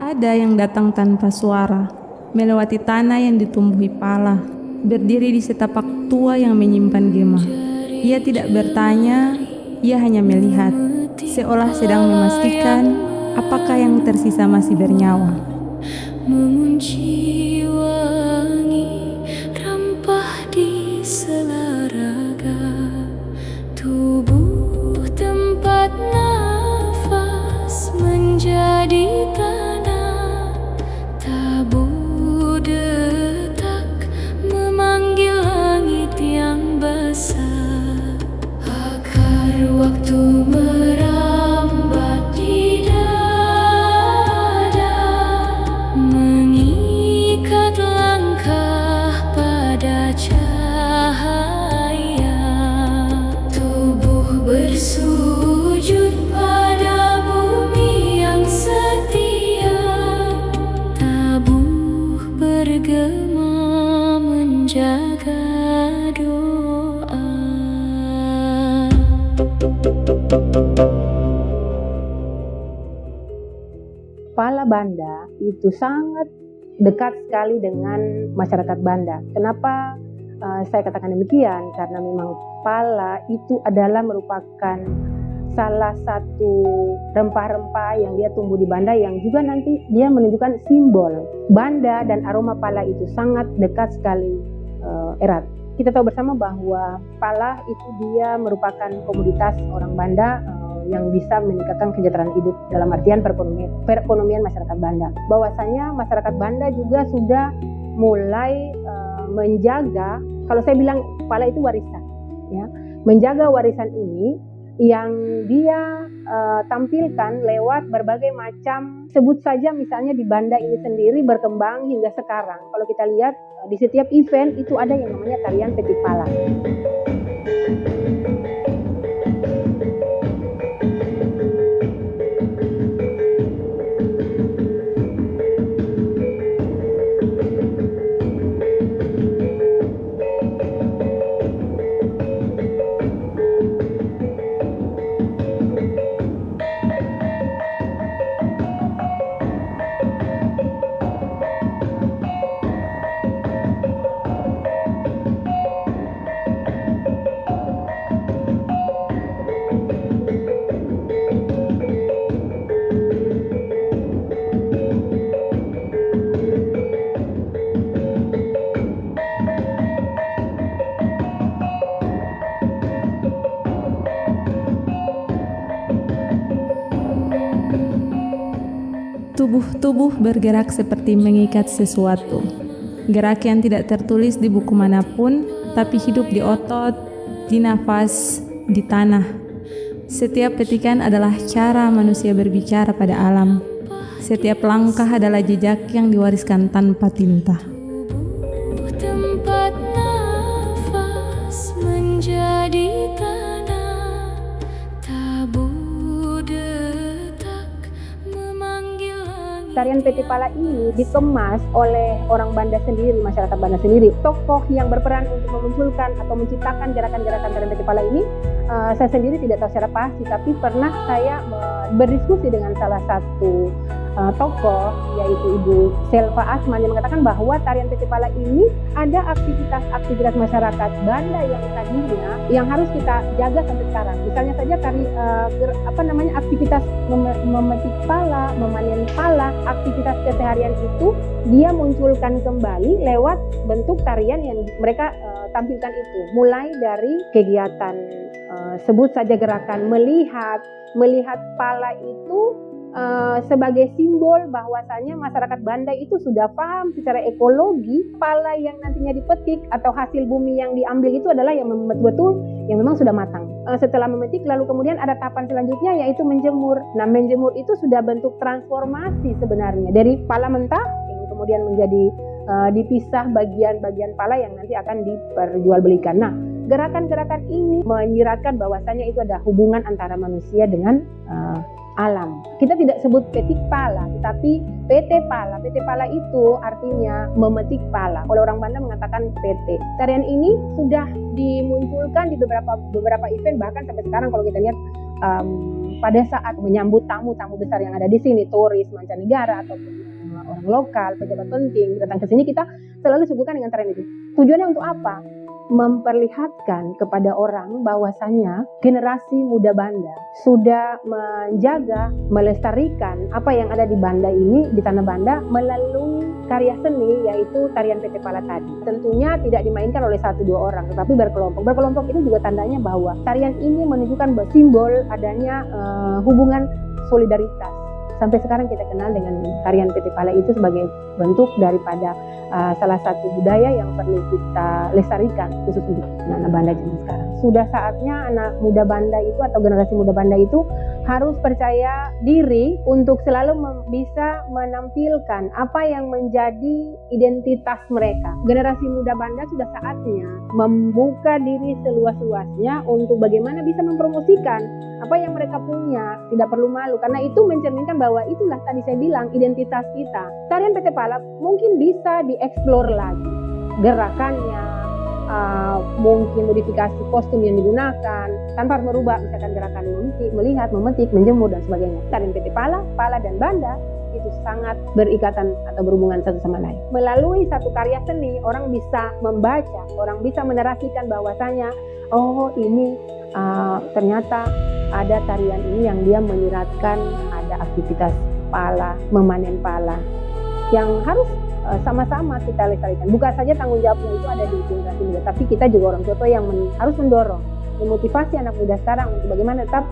Ada yang datang tanpa suara, melewati tanah yang ditumbuhi pala, berdiri di setapak tua yang menyimpan gema. Ia tidak bertanya, ia hanya melihat, seolah sedang memastikan apakah yang tersisa masih bernyawa. Mengunci wangi rampah di selaraga tubuh, tempat nafas menjadi tanah, tabu detak memanggil langit yang basah. Akar waktu merambat di dada, mengikat langkah pada cahaya. Tubuh bersujud pada bumi yang setia, tabuh bergema menjaga doa. Pala Banda itu sangat dekat sekali dengan masyarakat Banda. Kenapa saya katakan demikian? Karena memang pala itu adalah merupakan salah satu rempah-rempah yang dia tumbuh di Banda, yang juga nanti dia menunjukkan simbol Banda, dan aroma pala itu sangat dekat sekali, erat. Kita tahu bersama bahwa pala itu dia merupakan komoditas orang Banda yang bisa meningkatkan kesejahteraan hidup dalam artian perekonomian masyarakat Banda. Bahwasanya masyarakat Banda juga sudah mulai menjaga, kalau saya bilang pala itu warisan, ya, menjaga warisan ini yang dia tampilkan lewat berbagai macam, sebut saja misalnya di Banda ini sendiri berkembang hingga sekarang. Kalau kita lihat di setiap event itu ada yang namanya tarian petik pala. Tubuh bergerak seperti mengikat sesuatu. Gerak yang tidak tertulis di buku manapun, tapi hidup di otot, di nafas, di tanah. Setiap petikan adalah cara manusia berbicara pada alam. Setiap langkah adalah jejak yang diwariskan tanpa tinta. Tempat nafas menjadi tanah, tabu detak memanggil langit. Tarian petik pala ini dikemas oleh orang Banda sendiri, masyarakat Banda sendiri. Tokoh yang berperan untuk memunculkan atau menciptakan gerakan-gerakan tarian petik pala ini, saya sendiri tidak tahu secara pasti, tapi pernah saya berdiskusi dengan salah satu tokoh, yaitu Ibu Selva Asman, yang mengatakan bahwa tarian petik pala ini ada aktivitas masyarakat Banda yang tadinya yang harus kita jaga sampai sekarang. Misalnya saja aktivitas memetik pala, memanen pala, aktivitas keseharian itu dia munculkan kembali lewat bentuk tarian yang mereka tampilkan itu. Mulai dari kegiatan sebut saja gerakan melihat pala itu sebagai simbol bahwasanya masyarakat Banda itu sudah paham secara ekologi pala yang nantinya dipetik atau hasil bumi yang diambil itu adalah yang betul-betul yang memang sudah matang. Setelah memetik lalu kemudian ada tahapan selanjutnya yaitu menjemur. Nah, menjemur itu sudah bentuk transformasi sebenarnya dari pala mentah yang kemudian menjadi dipisah bagian-bagian pala yang nanti akan diperjualbelikan. Nah, gerakan-gerakan ini menyiratkan bahwasanya itu ada hubungan antara manusia dengan alam. Kita tidak sebut petik pala, tetapi PT pala. PT pala itu artinya memetik pala. Oleh orang Banda mengatakan PT. Tarian ini sudah dimunculkan di beberapa event, bahkan sampai sekarang kalau kita lihat pada saat menyambut tamu-tamu besar yang ada di sini, turis mancanegara ataupun orang lokal, pejabat penting datang ke sini, kita selalu suguhkan dengan tarian itu. Tujuannya untuk apa? Memperlihatkan kepada orang bahwasanya generasi muda Banda sudah menjaga, melestarikan apa yang ada di Banda ini, di tanah Banda, melalui karya seni, yaitu tarian PT Pala tadi. Tentunya tidak dimainkan oleh 1-2 orang, tetapi berkelompok. Berkelompok itu juga tandanya bahwa tarian ini menunjukkan simbol adanya hubungan solidaritas. Sampai sekarang kita kenal dengan tarian PT Pala itu sebagai bentuk daripada salah satu budaya yang perlu kita lestarikan, khusus untuk anak Banda zaman sekarang. Sudah saatnya anak muda Banda itu atau generasi muda Banda itu harus percaya diri untuk selalu bisa menampilkan apa yang menjadi identitas mereka. Generasi muda Banda sudah saatnya membuka diri seluas-luasnya untuk bagaimana bisa mempromosikan apa yang mereka punya, tidak perlu malu, karena itu mencerminkan bahwa itulah tadi saya bilang identitas kita. Tarian PT Pala mungkin bisa dieksplor lagi gerakannya, mungkin modifikasi kostum yang digunakan tanpa merubah misalkan gerakan melihat, memetik, menjemur dan sebagainya. Tarian PT Pala, Pala dan Banda itu sangat berikatan atau berhubungan satu sama lain. Melalui satu karya seni, orang bisa membaca, orang bisa menarasikan bahwasanya oh ini ternyata ada tarian ini yang dia menyiratkan ada aktivitas pala, memanen pala yang harus sama-sama kita lestarikan. Bukan saja tanggung jawabnya itu ada di generasi muda, tapi kita juga orang tua yang harus mendorong, memotivasi anak muda sekarang untuk bagaimana tetap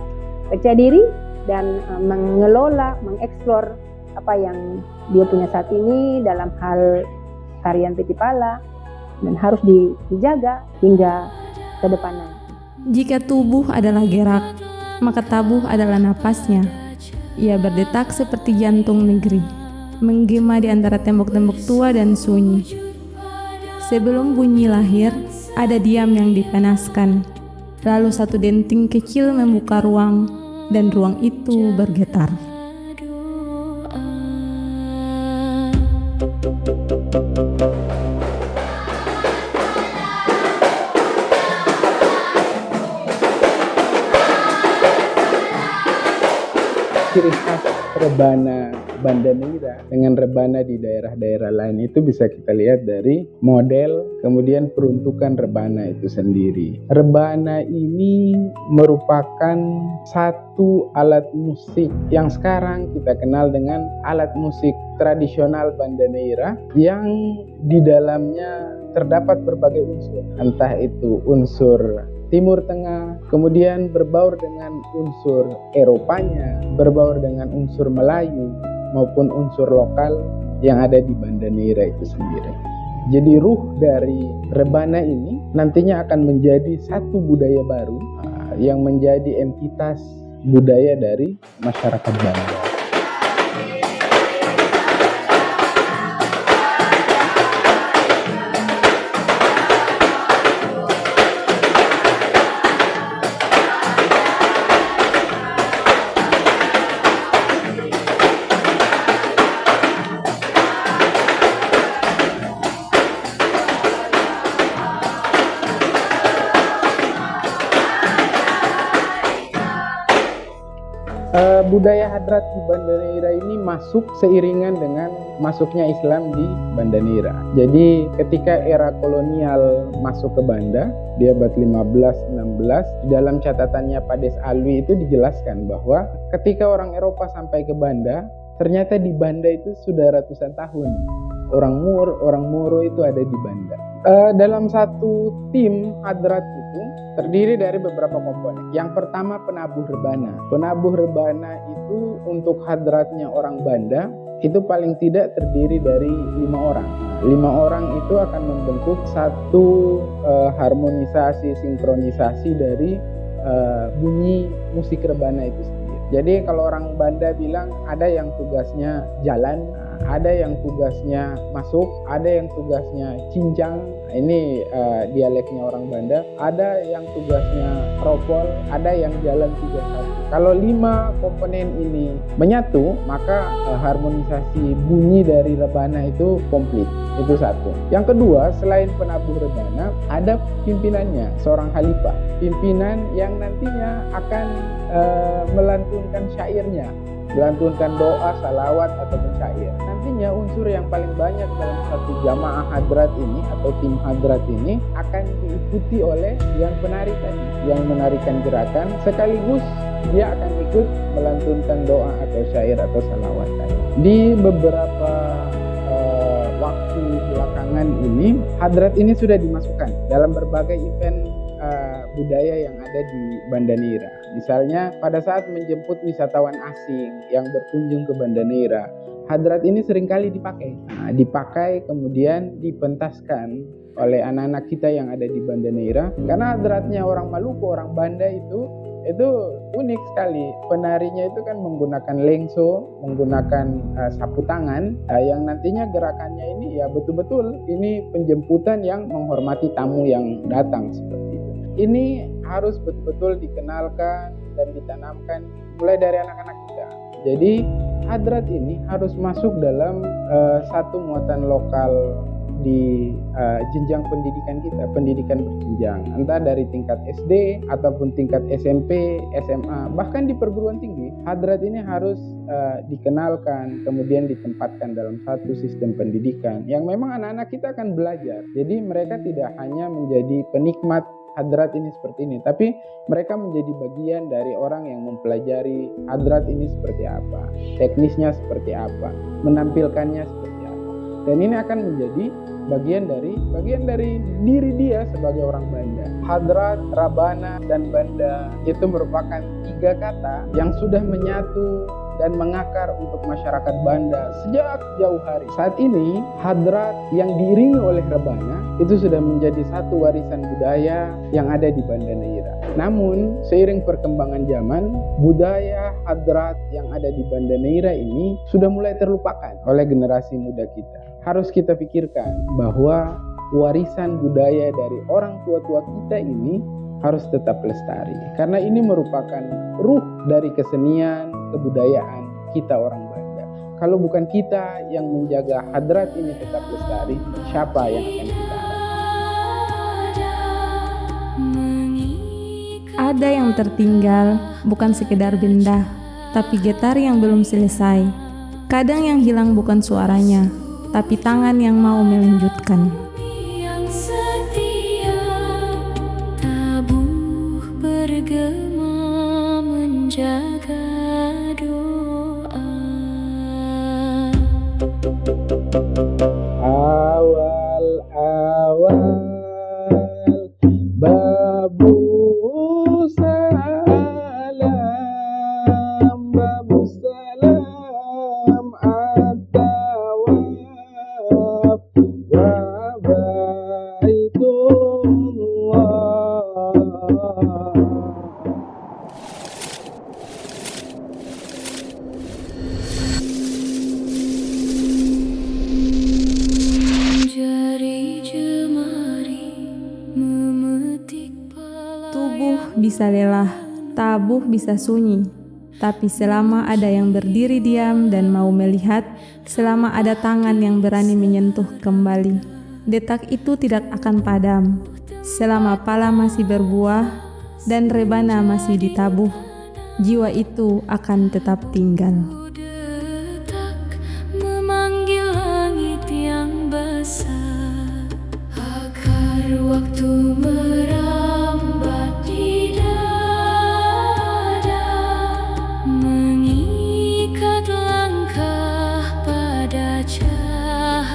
percaya diri dan mengelola, mengeksplor apa yang dia punya saat ini dalam hal tarian PT Pala, dan harus dijaga hingga ke depannya. Jika tubuh adalah gerak, maka tabuh adalah napasnya. Ia berdetak seperti jantung negeri, menggema di antara tembok-tembok tua dan sunyi. Sebelum bunyi lahir, ada diam yang dipanaskan. Lalu satu denting kecil membuka ruang, dan ruang itu bergetar. Ciri khas rebana Banda Neira dengan rebana di daerah-daerah lain itu bisa kita lihat dari model, kemudian peruntukan rebana itu sendiri. Rebana ini merupakan satu alat musik yang sekarang kita kenal dengan alat musik tradisional Banda Neira yang di dalamnya terdapat berbagai unsur, entah itu unsur Timur Tengah, kemudian berbaur dengan unsur Eropanya, berbaur dengan unsur Melayu maupun unsur lokal yang ada di Banda Neira itu sendiri. Jadi ruh dari rebana ini nantinya akan menjadi satu budaya baru yang menjadi entitas budaya dari masyarakat Banda. Budaya hadrat di Banda Neira ini masuk seiringan dengan masuknya Islam di Banda Neira. Jadi ketika era kolonial masuk ke Banda di abad 15-16, dalam catatannya Pades Alwi itu dijelaskan bahwa ketika orang Eropa sampai ke Banda, ternyata di Banda itu sudah ratusan tahun. Orang Moro itu ada di Banda. Dalam satu tim hadrat itu terdiri dari beberapa komponen. Yang pertama penabuh rebana. Penabuh rebana itu untuk hadratnya orang Banda itu paling tidak terdiri dari 5 orang. 5 orang itu akan membentuk satu harmonisasi, sinkronisasi dari bunyi musik rebana itu sendiri. Jadi kalau orang Banda bilang ada yang tugasnya jalan, ada yang tugasnya masuk, ada yang tugasnya cincang, ini dialeknya orang Banda, ada yang tugasnya ropol, ada yang jalan 3-1. Kalau 5 komponen ini menyatu, maka harmonisasi bunyi dari rebana itu komplit. Itu satu. Yang kedua, selain penabuh rebana, ada pimpinannya, seorang khalifah. Pimpinan yang nantinya akan melantunkan syairnya. melantunkan doa, salawat atau syair. Nantinya unsur yang paling banyak dalam satu jamaah hadrat ini atau tim hadrat ini akan diikuti oleh yang penari tadi, yang menarikan gerakan, sekaligus dia akan ikut melantunkan doa atau syair atau salawat tadi. Di beberapa waktu belakangan ini, hadrat ini sudah dimasukkan dalam berbagai event budaya yang ada di Banda Neira. Misalnya pada saat menjemput wisatawan asing yang berkunjung ke Banda Neira, hadrat ini seringkali dipakai kemudian dipentaskan oleh anak-anak kita yang ada di Banda Neira. Karena hadratnya orang Maluku, orang Banda itu unik sekali. Penarinya itu kan menggunakan lengso, menggunakan sapu tangan, yang nantinya gerakannya ini ya betul-betul ini penjemputan yang menghormati tamu yang datang seperti itu. Ini harus betul-betul dikenalkan dan ditanamkan mulai dari anak-anak kita. Jadi hadrat ini harus masuk dalam satu muatan lokal di jenjang pendidikan kita, pendidikan berjenjang, entah dari tingkat SD ataupun tingkat SMP, SMA, bahkan di perguruan tinggi. Hadrat ini harus dikenalkan, kemudian ditempatkan dalam satu sistem pendidikan yang memang anak-anak kita akan belajar. Jadi mereka tidak hanya menjadi penikmat hadrat ini seperti ini, tapi mereka menjadi bagian dari orang yang mempelajari hadrat ini seperti apa, teknisnya seperti apa, menampilkannya seperti apa. Dan ini akan menjadi bagian dari diri dia sebagai orang Banda. Hadrat, Rabana, dan Banda itu merupakan 3 kata yang sudah menyatu dan mengakar untuk masyarakat Banda sejak jauh hari. Saat ini hadrat yang diiringi oleh Rebana itu sudah menjadi satu warisan budaya yang ada di Banda Neira. Namun seiring perkembangan zaman, budaya hadrat yang ada di Banda Neira ini sudah mulai terlupakan oleh generasi muda kita. Harus kita pikirkan bahwa warisan budaya dari orang tua-tua kita ini harus tetap lestari. Karena ini merupakan ruh dari kesenian, kebudayaan kita orang Banda. Kalau bukan kita yang menjaga hadrat ini tetap lestari, siapa yang akan kita Ada yang tertinggal, bukan sekedar benda, tapi getar yang belum selesai. Kadang yang hilang bukan suaranya, tapi tangan yang mau melanjutkan. yang setia, tabuh bergema menjaga doa. Awal-awal babu salam at-tawaf wa baitullah. Jari jemari memetik Tubuh bisa lelah, tabuh bisa sunyi. Tapi selama ada yang berdiri diam dan mau melihat, selama ada tangan yang berani menyentuh kembali, detak itu tidak akan padam. Selama pala masih berbuah dan rebana masih ditabuh, jiwa itu akan tetap tinggal. detak memanggil langit yang basah, akar waktu merambat di dada, mengikat langkah pada cahaya,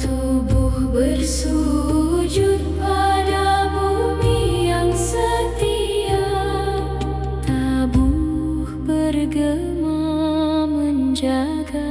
tubuh bersujud pada bumi yang setia, tabuh bergema menjaga